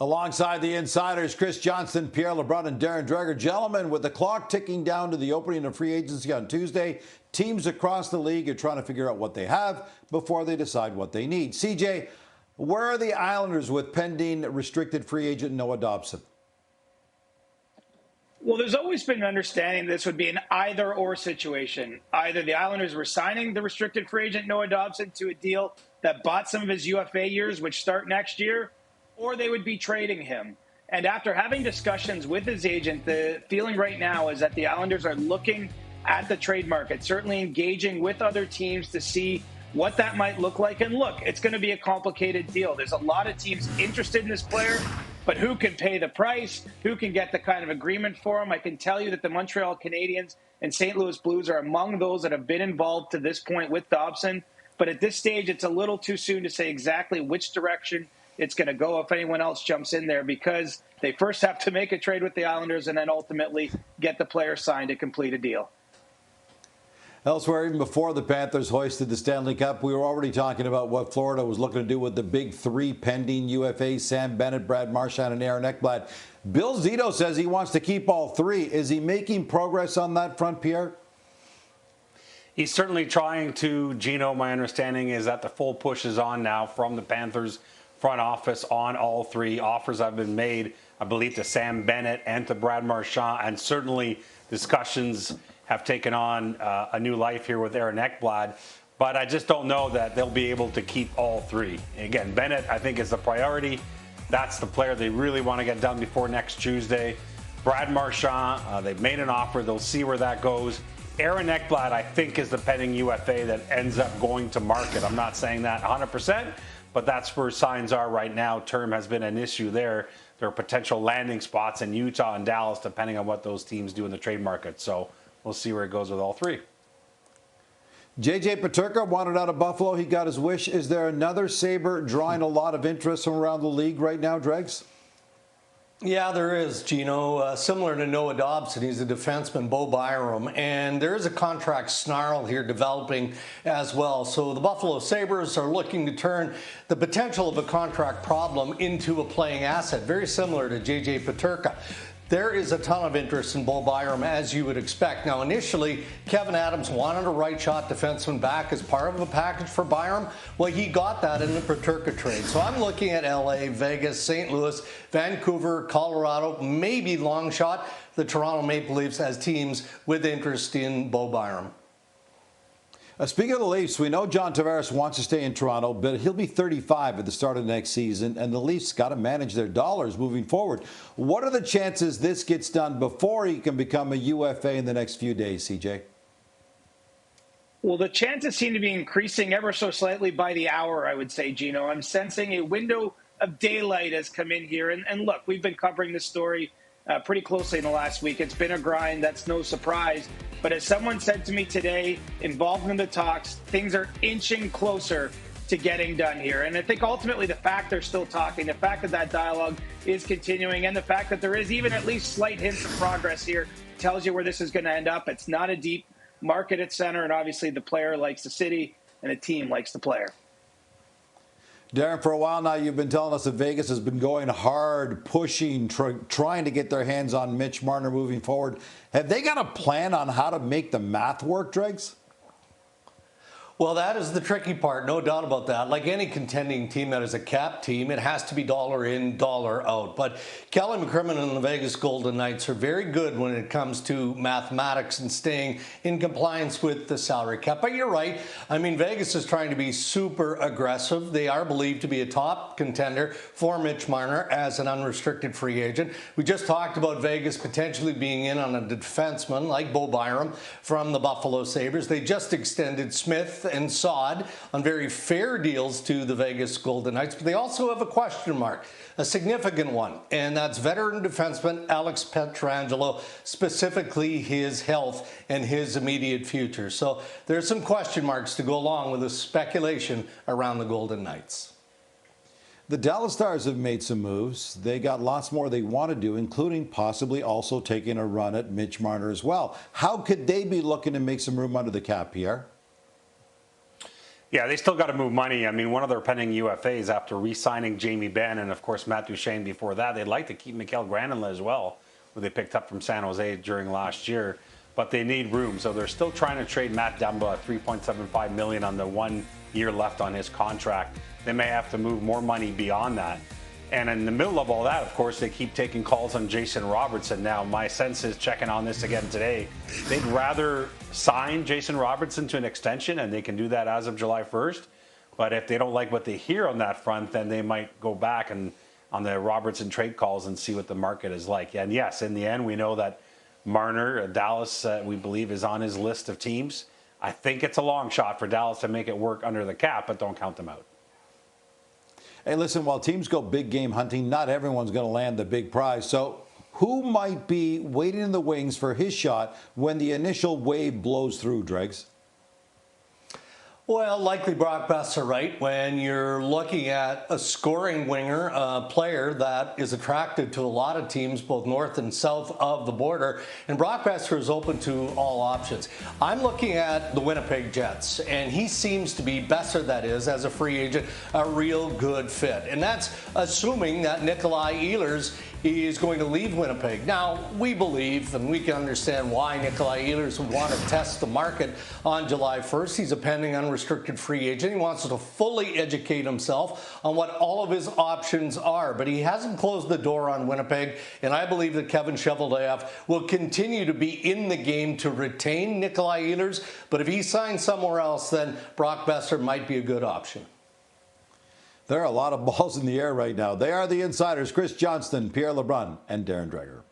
Alongside the insiders, Chris Johnston, Pierre LeBrun, and Darren Dreger. Gentlemen, with the clock ticking down to the opening of free agency on Tuesday, teams across the league are trying to figure out what they have before they decide what they need. CJ, where are the Islanders with pending restricted free agent Noah Dobson? Well, there's always been an understanding this would be an either-or situation. Either the Islanders were signing the restricted free agent Noah Dobson to a deal that bought some of his UFA years, which start next year, or they would be trading him. And after having discussions with his agent, the feeling right now is that the Islanders are looking at the trade market, certainly engaging with other teams to see what that might look like. And look, it's going to be a complicated deal. There's a lot of teams interested in this player, but who can pay the price? Who can get the kind of agreement for him? I can tell you that the Montreal Canadiens and St. Louis Blues are among those that have been involved to this point with Dobson. But at this stage, it's a little too soon to say exactly which direction it's going to go if anyone else jumps in there, because they first have to make a trade with the Islanders and then ultimately get the player signed to complete a deal. Elsewhere, even before the Panthers hoisted the Stanley Cup, we were already talking about what Florida was looking to do with the big three pending UFAs, Sam Bennett, Brad Marchand, and Aaron Ekblad. Bill Zito says he wants to keep all three. Is he making progress on that front, Pierre? He's certainly trying to. Gino, my understanding is that the full push is on now from the Panthers front office on all three. Offers have been made, I believe, to Sam Bennett and to Brad Marchand, and certainly discussions have taken on a new life here with Aaron Ekblad. But I just don't know that they'll be able to keep all three. Again, Bennett, I think, is the priority. That's the player they really want to get done before next Tuesday. Brad Marchand, they've made an offer. They'll see where that goes. Aaron Ekblad, I think, is the pending UFA that ends up going to market. I'm not saying that 100%, but that's where signs are right now. Term has been an issue there. There are potential landing spots in Utah and Dallas, depending on what those teams do in the trade market. So we'll see where it goes with all three. J.J. Peterka wanted out of Buffalo. He got his wish. Is there another Sabre drawing a lot of interest from around the league right now, Dregs? Yeah, there is, Gino. Similar to Noah Dobson, he's a defenseman, Bo Byram, and there is a contract snarl here developing as well. So the Buffalo Sabres are looking to turn the potential of a contract problem into a playing asset, very similar to J.J. Peterka. There is a ton of interest in Bo Byram, as you would expect. Now, initially, Kevin Adams wanted a right-shot defenseman back as part of a package for Byram. Well, he got that in the Peterka trade. So I'm looking at L.A., Vegas, St. Louis, Vancouver, Colorado, maybe long shot, the Toronto Maple Leafs as teams with interest in Bo Byram. Speaking of the Leafs, we know John Tavares wants to stay in Toronto, but he'll be 35 at the start of next season, and the Leafs got to manage their dollars moving forward. What are the chances this gets done before he can become a UFA in the next few days, CJ? Well, the chances seem to be increasing ever so slightly by the hour, I would say, Gino. I'm sensing a window of daylight has come in here. And look, we've been covering this story pretty closely in the last week. It's been a grind. That's no surprise. But as someone said to me today, involved in the talks, things are inching closer to getting done here. And I think ultimately the fact they're still talking, the fact that that dialogue is continuing, and the fact that there is even at least slight hints of progress here tells you where this is going to end up. It's not a deep market at center, and obviously the player likes the city and the team likes the player. Darren, for a while now, you've been telling us that Vegas has been going hard, pushing, trying to get their hands on Mitch Marner moving forward. Have they got a plan on how to make the math work, Dregs? Well, that is the tricky part, no doubt about that. Like any contending team that is a cap team, it has to be dollar in, dollar out. But Kelly McCrimmon and the Vegas Golden Knights are very good when it comes to mathematics and staying in compliance with the salary cap. But you're right. I mean, Vegas is trying to be super aggressive. They are believed to be a top contender for Mitch Marner as an unrestricted free agent. We just talked about Vegas potentially being in on a defenseman like Bo Byram from the Buffalo Sabres. They just extended Smith and Saad on very fair deals to the Vegas Golden Knights, but they also have a question mark, a significant one, and that's veteran defenseman Alex Pietrangelo, specifically his health and his immediate future. So there's some question marks to go along with the speculation around the Golden Knights. The Dallas Stars have made some moves. They got lots more they want to do, including possibly also taking a run at Mitch Marner as well. How could they be looking to make some room under the cap, Pierre? Yeah, they still got to move money. I mean, one of their pending UFAs after re-signing Jamie Benn and, of course, Matt Duchene before that, they'd like to keep Mikael Granlund as well, who they picked up from San Jose during last year. But they need room, so they're still trying to trade Matt Dumba at $3.75 million on the 1 year left on his contract. They may have to move more money beyond that. And in the middle of all that, of course, they keep taking calls on Jason Robertson. Now, my sense is, checking on this again today, they'd rather sign Jason Robertson to an extension, and they can do that as of July 1st. But if they don't like what they hear on that front, then they might go back and on the Robertson trade calls and see what the market is like. And yes, in the end, we know that Marner, Dallas, we believe, is on his list of teams. I think it's a long shot for Dallas to make it work under the cap, but don't count them out. Hey, listen, while teams go big game hunting, not everyone's going to land the big prize. So who might be waiting in the wings for his shot when the initial wave blows through, Dregs? Well, likely Brock Boeser, right? When you're looking at a scoring winger, a player that is attractive to a lot of teams, both north and south of the border, and Brock Boeser is open to all options. I'm looking at the Winnipeg Jets, and he seems to be, Boeser that is, as a free agent, a real good fit. And that's assuming that Nikolai Ehlers is going to leave Winnipeg. Now, we believe, and we can understand why Nikolai Ehlers would want to test the market on July 1st. He's a pending unrestricted free agent. He wants to fully educate himself on what all of his options are. But he hasn't closed the door on Winnipeg, and I believe that Kevin Cheveldayoff will continue to be in the game to retain Nikolai Ehlers. But if he signs somewhere else, then Brock Boeser might be a good option. There are a lot of balls in the air right now. They are the insiders, Chris Johnston, Pierre LeBrun, and Darren Dreger.